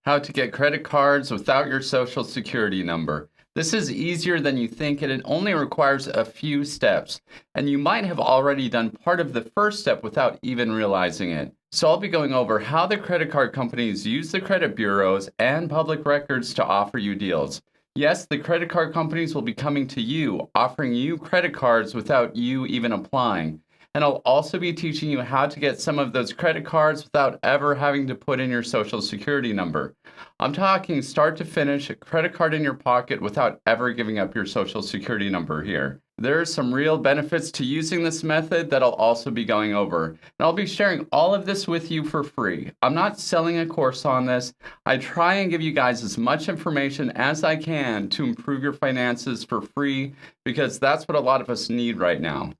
How to get credit cards without your social security number. This is easier than you think, and it only requires a few steps. And you might have already done part of the first step without even realizing it. So I'll be going over how the credit card companies use the credit bureaus and public records to offer you deals. Yes, the credit card companies will be coming to you, offering you credit cards without you even applying. And I'll also be teaching you how to get some of those credit cards without ever having to put in your social security number. I'm talking start to finish, a credit card in your pocket without ever giving up your social security number here. There are some real benefits to using this method that I'll also be going over. And I'll be sharing all of this with you for free. I'm not selling a course on this. I try and give you guys as much information as I can to improve your finances for free because that's what a lot of us need right now.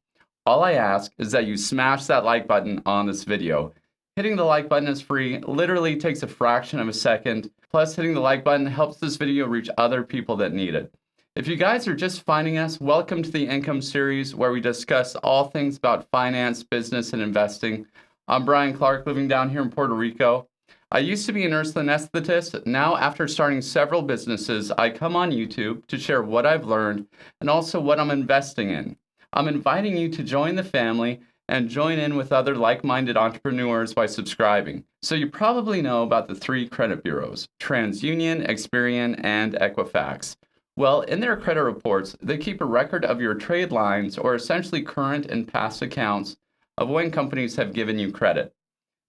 All I ask is that you smash that like button on this video. Hitting the like button is free, literally takes a fraction of a second. Plus, hitting the like button helps this video reach other people that need it. If you guys are just finding us, welcome to the Income Series, where we discuss all things about finance, business, and investing. I'm Brian Clark, living down here in Puerto Rico. I used to be a nurse anesthetist. Now, after starting several businesses, I come on YouTube to share what I've learned and also what I'm investing in. I'm inviting you to join the family and join in with other like-minded entrepreneurs by subscribing. So you probably know about the three credit bureaus, TransUnion, Experian, and Equifax. Well, in their credit reports, they keep a record of your trade lines, or essentially current and past accounts, of when companies have given you credit.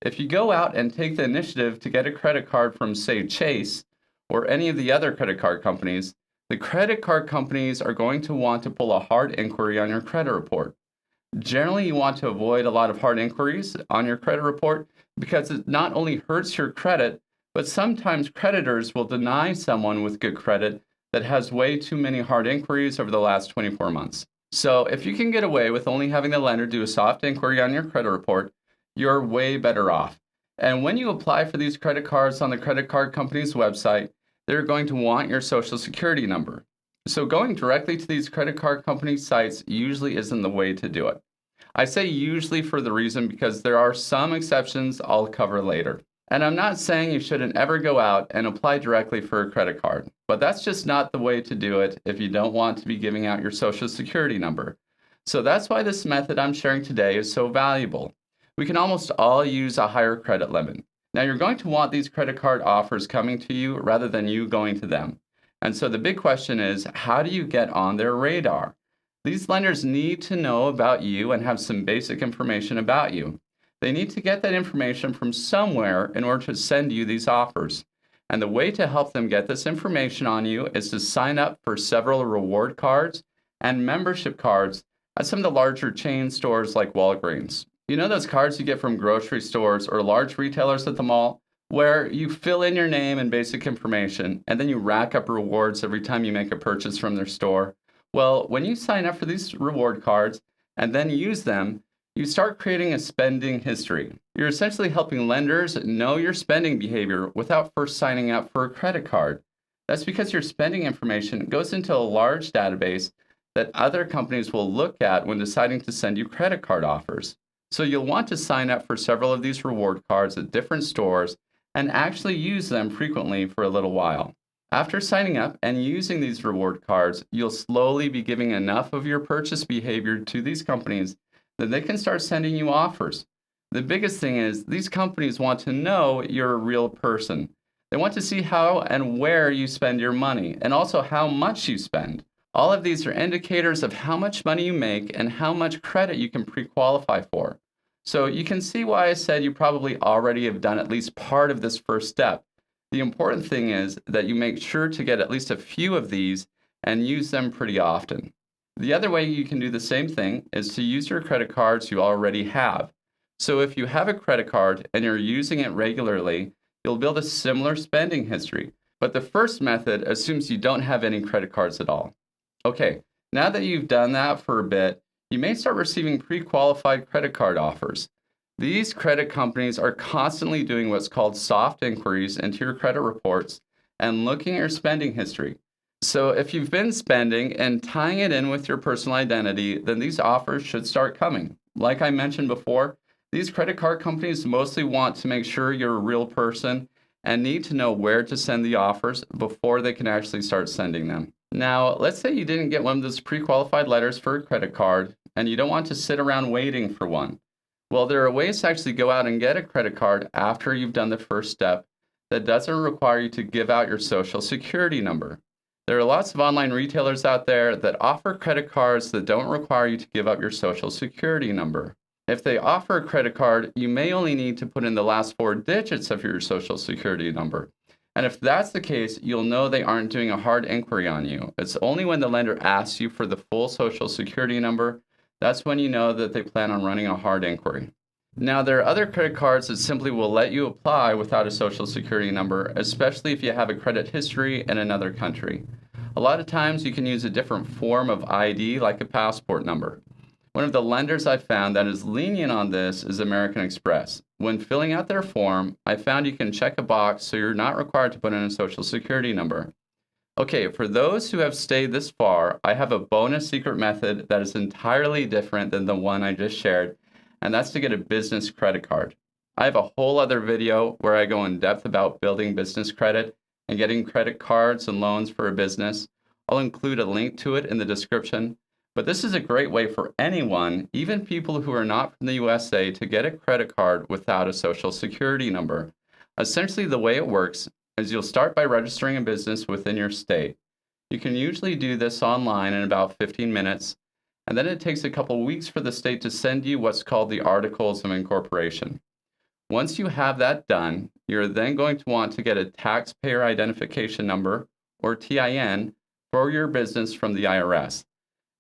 If you go out and take the initiative to get a credit card from, say, Chase, or any of the other credit card companies, the credit card companies are going to want to pull a hard inquiry on your credit report. Generally, you want to avoid a lot of hard inquiries on your credit report because it not only hurts your credit, but sometimes creditors will deny someone with good credit that has way too many hard inquiries over the last 24 months. So if you can get away with only having the lender do a soft inquiry on your credit report, you're way better off. And when you apply for these credit cards on the credit card company's website, they're going to want your social security number. So going directly to these credit card company sites usually isn't the way to do it. I say usually for the reason because there are some exceptions I'll cover later. And I'm not saying you shouldn't ever go out and apply directly for a credit card, but that's just not the way to do it if you don't want to be giving out your social security number. So that's why this method I'm sharing today is so valuable. We can almost all use a higher credit limit. Now, you're going to want these credit card offers coming to you rather than you going to them. And so the big question is, how do you get on their radar? These lenders need to know about you and have some basic information about you. They need to get that information from somewhere in order to send you these offers. And the way to help them get this information on you is to sign up for several reward cards and membership cards at some of the larger chain stores like Walgreens. You know those cards you get from grocery stores or large retailers at the mall, where you fill in your name and basic information, and then you rack up rewards every time you make a purchase from their store? Well, when you sign up for these reward cards and then use them, you start creating a spending history. You're essentially helping lenders know your spending behavior without first signing up for a credit card. That's because your spending information goes into a large database that other companies will look at when deciding to send you credit card offers. So you'll want to sign up for several of these reward cards at different stores and actually use them frequently for a little while. After signing up and using these reward cards, you'll slowly be giving enough of your purchase behavior to these companies that they can start sending you offers. The biggest thing is these companies want to know you're a real person. They want to see how and where you spend your money and also how much you spend. All of these are indicators of how much money you make and how much credit you can pre-qualify for. So you can see why I said you probably already have done at least part of this first step. The important thing is that you make sure to get at least a few of these and use them pretty often. The other way you can do the same thing is to use your credit cards you already have. So if you have a credit card and you're using it regularly, you'll build a similar spending history. But the first method assumes you don't have any credit cards at all. Okay, now that you've done that for a bit, you may start receiving pre-qualified credit card offers. These credit companies are constantly doing what's called soft inquiries into your credit reports and looking at your spending history. So if you've been spending and tying it in with your personal identity, then these offers should start coming. Like I mentioned before, these credit card companies mostly want to make sure you're a real person and need to know where to send the offers before they can actually start sending them. Now, let's say you didn't get one of those pre-qualified letters for a credit card and you don't want to sit around waiting for one. Well, there are ways to actually go out and get a credit card after you've done the first step that doesn't require you to give out your social security number. There are lots of online retailers out there that offer credit cards that don't require you to give up your social security number. If they offer a credit card, you may only need to put in the last 4 digits of your social security number. And if that's the case, you'll know they aren't doing a hard inquiry on you. It's only when the lender asks you for the full social security number, that's when you know that they plan on running a hard inquiry. Now, there are other credit cards that simply will let you apply without a social security number, especially if you have a credit history in another country. A lot of times you can use a different form of ID like a passport number. One of the lenders I found that is lenient on this is American Express. When filling out their form, I found you can check a box so you're not required to put in a social security number. Okay, for those who have stayed this far, I have a bonus secret method that is entirely different than the one I just shared, and that's to get a business credit card. I have a whole other video where I go in depth about building business credit and getting credit cards and loans for a business. I'll include a link to it in the description, but this is a great way for anyone, even people who are not from the USA, to get a credit card without a social security number. Essentially, the way it works is you'll start by registering a business within your state. You can usually do this online in about 15 minutes, and then it takes a couple weeks for the state to send you what's called the Articles of Incorporation. Once you have that done, you're then going to want to get a taxpayer identification number, or TIN, for your business from the IRS.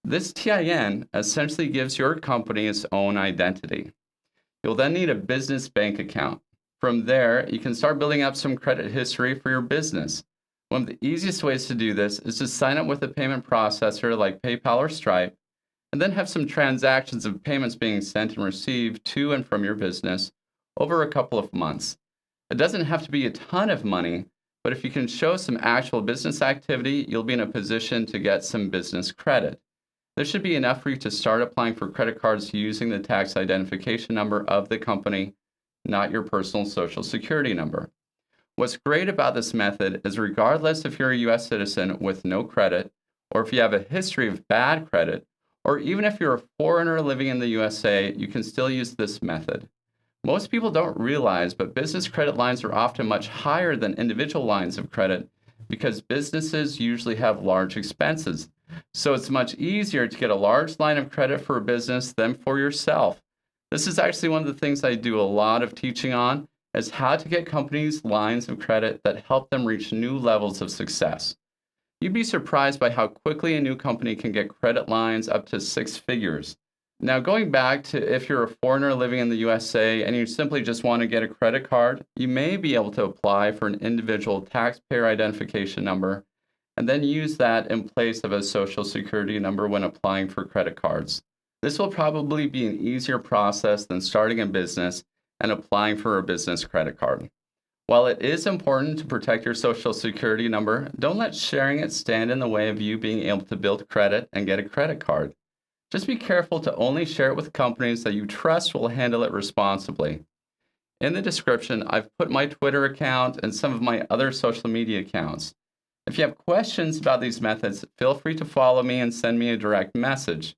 This TIN essentially gives your company its own identity. You'll then need a business bank account. From there, you can start building up some credit history for your business. One of the easiest ways to do this is to sign up with a payment processor like PayPal or Stripe, and then have some transactions of payments being sent and received to and from your business over a couple of months. It doesn't have to be a ton of money, but if you can show some actual business activity, you'll be in a position to get some business credit. This should be enough for you to start applying for credit cards using the tax identification number of the company, not your personal social security number. What's great about this method is regardless if you're a U.S. citizen with no credit, or if you have a history of bad credit, or even if you're a foreigner living in the USA, you can still use this method. Most people don't realize, but business credit lines are often much higher than individual lines of credit because businesses usually have large expenses. So it's much easier to get a large line of credit for a business than for yourself. This is actually one of the things I do a lot of teaching on, is how to get companies lines of credit that help them reach new levels of success. You'd be surprised by how quickly a new company can get credit lines up to 6 figures. Now, going back to if you're a foreigner living in the USA and you simply just want to get a credit card, you may be able to apply for an individual taxpayer identification number and then use that in place of a social security number when applying for credit cards. This will probably be an easier process than starting a business and applying for a business credit card. While it is important to protect your social security number, don't let sharing it stand in the way of you being able to build credit and get a credit card. Just be careful to only share it with companies that you trust will handle it responsibly. In the description, I've put my Twitter account and some of my other social media accounts. If you have questions about these methods, feel free to follow me and send me a direct message.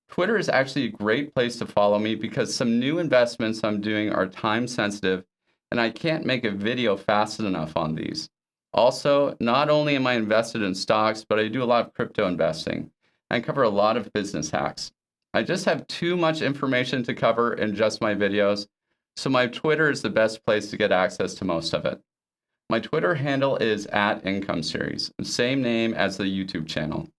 Twitter is actually a great place to follow me because some new investments I'm doing are time sensitive and I can't make a video fast enough on these. Also, not only am I invested in stocks, but I do a lot of crypto investing and cover a lot of business hacks. I just have too much information to cover in just my videos, so my Twitter is the best place to get access to most of it. My Twitter handle is @IncomeSeries, same name as the YouTube channel.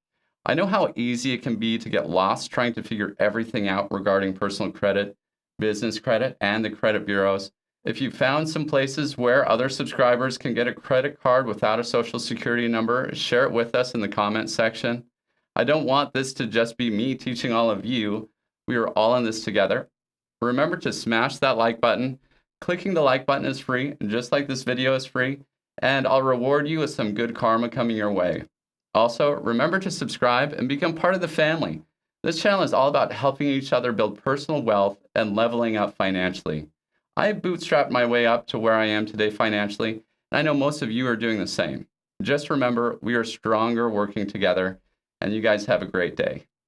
I know how easy it can be to get lost trying to figure everything out regarding personal credit, business credit, and the credit bureaus. If you found some places where other subscribers can get a credit card without a social security number, share it with us in the comments section. I don't want this to just be me teaching all of you. We are all in this together. Remember to smash that like button. Clicking the like button is free, just like this video is free, and I'll reward you with some good karma coming your way. Also, remember to subscribe and become part of the family. This channel is all about helping each other build personal wealth and leveling up financially. I bootstrapped my way up to where I am today financially, I know most of you are doing the same. Just remember, we are stronger working together, and you guys have a great day.